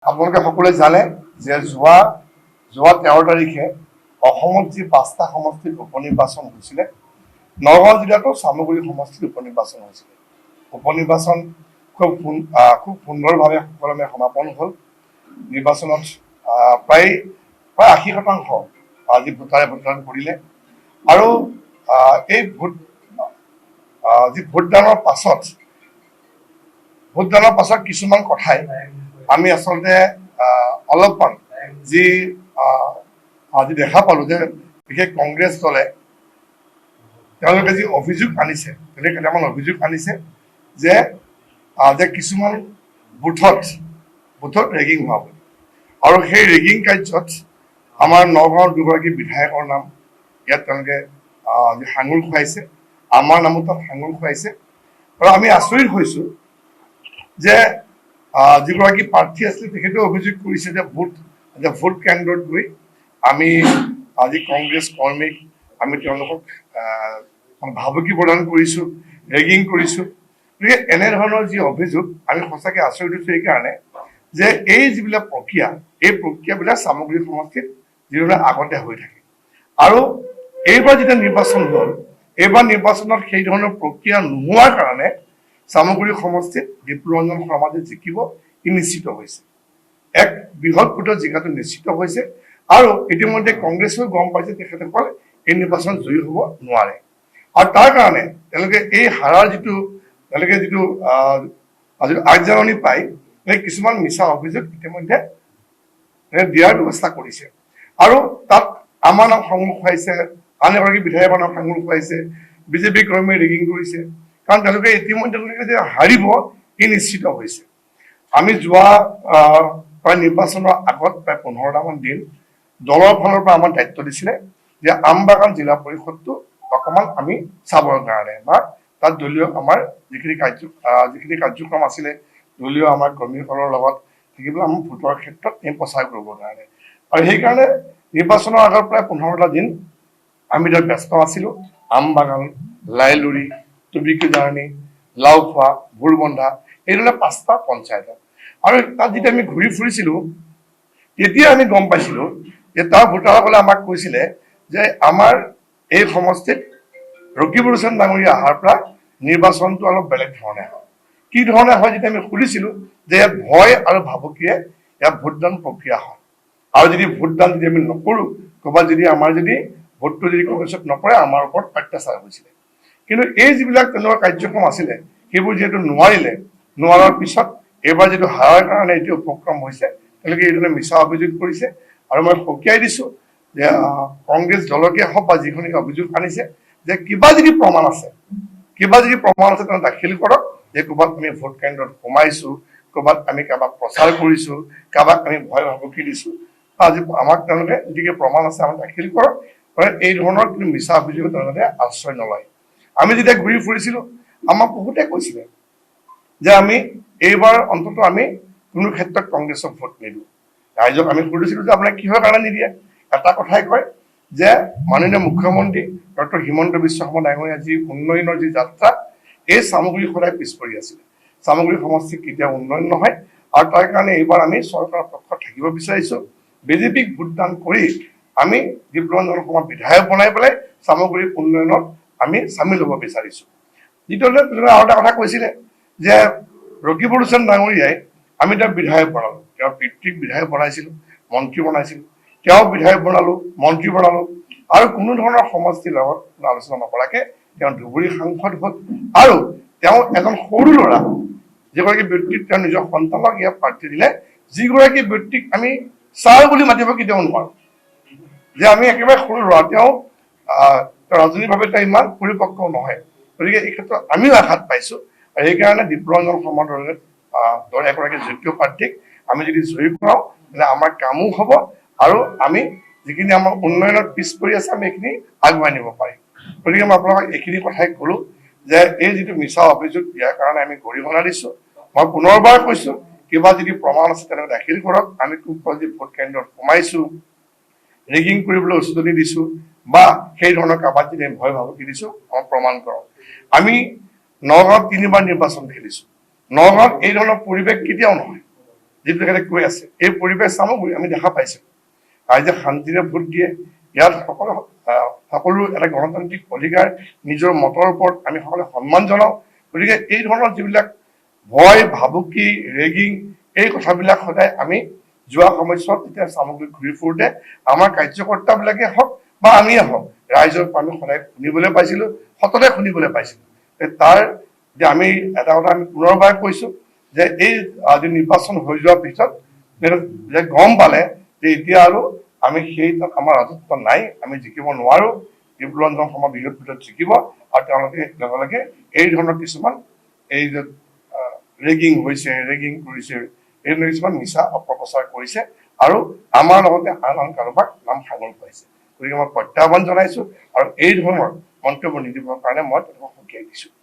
আপোনালোকে সকলোৱে জানে যে যোৱা 13 তাৰিখে অসমত যি 5টা সমষ্টিত উপনিৰ্বাচন হৈছিলে, নগাঁও জিলাতো চামগুৰি সমষ্টিত উপনিৰ্বাচন হৈছিলে। উপনিৰ্বাচন খুব সুন্দৰভাৱে সুকলমে সমাপন হ'ল। নিৰ্বাচনত প্ৰায় 80% আজি ভোটাৰে ভোটদান কৰিলে আৰু এই ভোটদানৰ পাছত কিছুমান কথাই আমি আচলতে অলপমান যি দেখা পালো যে বিশেষ কংগ্ৰেছ দলে তেওঁলোকে যি অভিযোগ আনিছে, কেইটামান অভিযোগ আনিছে যে কিছুমান বুথত ৰেগিং হোৱা বুলি, আৰু সেই ৰেগিং কাৰ্যত আমাৰ নগাঁৱৰ দুগৰাকী বিধায়কৰ নাম ইয়াত তেওঁলোকে সাঙুৰ খুৱাইছে, আমাৰ নামো তাত সাঙুৰ খুৱাইছে। আৰু আমি আচৰিত হৈছো যে যিগৰাকী প্ৰাৰ্থী আছিলে তেখেতেও অভিযোগ কৰিছে যে ভোট কেন্দ্ৰত গৈ আমি আজি কংগ্ৰেছ কৰ্মীক আমি তেওঁলোকক ভাবুকি প্ৰদান কৰিছো, ৰেগিং কৰিছো। গতিকে এনেধৰণৰ যি অভিযোগ আমি সঁচাকৈ আচৰিত হৈছো এইকাৰণে যে এই যিবিলাক এই প্ৰক্ৰিয়াবিলাক চামগুৰি সমষ্টিত যিধৰণে আগতে হৈ থাকে, আৰু এইবাৰ যেতিয়া নিৰ্বাচন হ'ল, এইবাৰ নিৰ্বাচনত সেই ধৰণৰ প্ৰক্ৰিয়া নোহোৱাৰ কাৰণে চামগুৰি সমষ্টিত বিপ্লৱৰঞ্জন শৰ্মা যে জিকিব ই নিশ্চিত হৈছে। এক বৃহৎ ভোটত জিকাটো নিশ্চিত হৈছে, আৰু ইতিমধ্যে কংগ্ৰেছেও গম পাইছে তেখেতসকল এই নিৰ্বাচনত জয়ী হ'ব নোৱাৰে, আৰু তাৰ কাৰণে তেওঁলোকে এই হাৰাৰ যিটো আগজাননী পায় কিছুমান মিছা অভিযোগ ইতিমধ্যে দিয়াৰ ব্যৱস্থা কৰিছে। আৰু তাত আমাৰ নাম সাঙুৰ খুৱাইছে, আন এগৰাকী বিধায়কৰ নাম সাঙুৰ খুৱাইছে, বিজেপি কৰ্মীয়ে ৰেগিং কৰিছে, কাৰণ তেওঁলোকে ইতিমধ্যে যে হাৰিব ই নিশ্চিত হৈছে। আমি যোৱা প্ৰায় নিৰ্বাচনৰ আগত প্ৰায় 15টামান দিন দলৰ ফালৰ পৰা আমাৰ দায়িত্ব দিছিলে যে আমবাগান জিলা পৰিষদটো অকণমান আমি চাবৰ কাৰণে, বা তাত দলীয় আমাৰ যিখিনি কাৰ্যক্ৰম আছিলে দলীয় আমাৰ কৰ্মীসকলৰ লগত থাকিবলৈ আমাৰ ভোটৰ ক্ষেত্ৰত এই প্ৰচাৰ কৰিবৰ কাৰণে। আৰু সেইকাৰণে নিৰ্বাচনৰ আগৰ প্ৰায় 15টা দিন আমি তাত ব্যস্ত আছিলো। আমবাগান, লাইলুৰি, টুবিকিজাৰণি, লাওখোৱা, ভোৰবন্ধা, এইদৰে 5টা পঞ্চায়তত। আৰু তাত যেতিয়া আমি ঘূৰি ফুৰিছিলো তেতিয়া আমি গম পাইছিলো যে তাৰ ভোটাৰসকলে আমাক কৈছিলে যে আমাৰ এই সমষ্টিত ৰকিবুল হুছেইন ডাঙৰীয়া অহাৰ পৰা নিৰ্বাচনটো অলপ বেলেগ ধৰণে হয়। কি ধৰণে হয় যেতিয়া আমি সুধিছিলো যে ইয়াত ভয় আৰু ভাবুকিয়ে ইয়াত ভোটদান প্ৰক্ৰিয়া হয়, আৰু যদি ভোটদান যদি আমি নকৰো, ক'ৰবাত যদি আমাৰ ভোটটো যদি কংগ্ৰেছত নপৰে আমাৰ ওপৰত অত্যাচাৰ হৈছিলে। কিন্তু এই যিবিলাক তেনেকুৱা কাৰ্যক্ৰম আছিলে সেইবোৰ যিহেতু নোৱাৰাৰ পিছত এইবাৰ যিটো হাৰাৰ কাৰণে এইটো উপক্ৰম হৈছে, তেওঁলোকে এইধৰণে মিছা অভিযোগ কৰিছে। আৰু মই সকীয়াই দিছো যে কংগ্ৰেছ দলকে হওক বা যিখনে অভিযোগ আনিছে যে কিবা যদি প্ৰমাণ আছে তেওঁ দাখিল কৰক, যে ক'ৰবাত আমি ভোট কেন্দ্ৰত সোমাইছো, ক'ৰবাত আমি কাৰোবাক প্ৰচাৰ কৰিছো, কাৰোবাক আমি ভয় ভাবুকি দিছো, আজি আমাক তেওঁলোকে যদি প্ৰমাণ আছে আমাক দাখিল কৰক। এই ধৰণৰ কিন্তু মিছা অভিযোগ তেওঁলোকে আশ্ৰয় নলয়। আমি যেতিয়া ঘূৰি ফুৰিছিলো আমাক বহুতে কৈছিলে যে আমি এইবাৰ অন্তত আমি কোনো ক্ষেত্ৰত কংগ্ৰেছক ভোট নিদিওঁ। ৰাইজক আমি সুধিছিলো যে আপোনাক কিহৰ কাৰণে নিদিয়ে, এটা কথাই কয় যে মাননীয় মুখ্যমন্ত্ৰী ডক্টৰ হিমন্ত বিশ্ব শৰ্মা ডাঙৰীয়া যি উন্নয়নৰ যি যাত্ৰা, এই চামগুৰি সদায় পিছ পৰি আছিলে। চামগুৰি সমষ্টিত কেতিয়াও উন্নয়ন নহয়, আৰু তাৰ কাৰণে এইবাৰ আমি চৰকাৰৰ পক্ষত থাকিব বিচাৰিছো। বিজেপিক ভোটদান কৰি আমি বিপ্লৱৰঞ্জন শৰ্মা বিধায়ক বনাই পেলাই চামগুৰিৰ উন্নয়নত আমি চামিল হ'ব বিচাৰিছো। দ্বিতীয়তে আৰু এটা কথা কৈছিলে যে ৰকিবুল হুছেইন ডাঙৰীয়াই আমি তেওঁক বিধায়ক বনালো, তেওঁৰ পিতৃক বিধায়ক বনাইছিলো, মন্ত্ৰী বনাইছিলো, তেওঁ বিধায়ক বনালো, মন্ত্ৰী বনালো, আৰু কোনো ধৰণৰ সমষ্টিৰ লগত আলোচনা নকৰাকে তেওঁ ধুবুৰী সাংসদ হ'ল। আৰু তেওঁ এজন সৰু ল'ৰা, যিগৰাকী ব্যক্তিক তেওঁ নিজৰ সন্তানক ইয়াত প্ৰাৰ্থী দিলে, যিগৰাকী ব্যক্তিক আমি ছাৰ বুলি মাতিব কেতিয়াও নোৱাৰো, যে আমি একেবাৰে সৰু ল'ৰা, তেওঁ ৰাজনৈতিকভাৱে তেওঁ ইমান পৰিপক্ক নহয়। গতিকে এই ক্ষেত্ৰত আমিও আঘাত পাইছো, আৰু সেইকাৰণে বিপ্লৱৰঞ্জন শৰ্মাৰ দৰে এগৰাকী যোগ্য প্ৰাৰ্থীক আমি যদি জয়ী কৰাওঁ তেন্তে আমাৰ কামো হ'ব, আৰু আমি যিখিনি আমাৰ উন্নয়নত পিছ পৰি আছে আমি এইখিনি আগুৱাই নিব পাৰিম। গতিকে মই আপোনালোকক এইখিনি কথাই ক'লো যে এই যিটো মিছা অভিযোগ দিয়াৰ কাৰণে আমি গৰিহণা দিছো। মই পুনৰবাৰ কৈছো, কিবা যদি প্ৰমাণ আছে তেনেকৈ দাখিল কৰক। আমি খুব যি ভোট কেন্দ্ৰত সোমাইছো, ৰেগিং কৰিবলৈ উচতনি দিছো, বা সেই ধৰণৰ কাবাক যদি ভয় ভাবুকি দিছো, আমাক প্ৰমাণ কৰক। আমি নগাঁৱত 3বাৰ নিৰ্বাচন খেলিছো, নগাঁৱত এই ধৰণৰ পৰিৱেশ কেতিয়াও নহয়। যিটো তেখেতে কৈ আছে এই পৰিৱেশ সামগ্ৰী আমি দেখা পাইছোঁ ৰাইজে শান্তিৰে ভোট দিয়ে ইয়াত সকলো এটা গণতান্ত্ৰিক অধিকাৰ নিজৰ মতৰ ওপৰত আমি সকলোৱে সন্মান জনাওঁ গতিকে এই ধৰণৰ যিবিলাক ভয় ভাবুকি ৰেগিং এই কথাবিলাক সদায় আমি যোৱা সময়ছোৱাত এতিয়া সামগ্ৰী ঘূৰি ফুৰোঁতে আমাৰ কাৰ্যকৰ্তাবিলাকে হওক বা আমিয়ে হওক ৰাইজৰ আমি সদায় শুনিবলৈ পাইছিলোঁ সততে শুনিবলৈ পাইছিলোঁ তাৰ যে আমি এটা কথা আমি পুনৰবাৰ কৈছোঁ যে এই আজি নিৰ্বাচন হৈ যোৱাৰ পিছত যে গম পালে যে এতিয়া আৰু আমি সেই তাত আমাৰ ৰাজত্ব নাই আমি জিকিব নোৱাৰোঁ বিপ্লৱঞ্জন সময় বিৰোধ ভিতৰত জিকিব আৰু তেওঁলোকে লগে লগে এই ধৰণৰ কিছুমান এই যে ৰেগিং হৈছে ৰেগিং কৰিছে এই ধৰণৰ কিছুমান মিছা অপপ্ৰচাৰ কৰিছে আৰু আমাৰ লগতে আন কাৰোবাক নাম সাঙুৰ পাইছে গতিকে মই প্ৰত্যাহ্বান জনাইছোঁ আৰু এই ধৰণৰ মন্তব্য নিদিবৰ কাৰণে মই তেওঁলোকক সকীয়াই দিছোঁ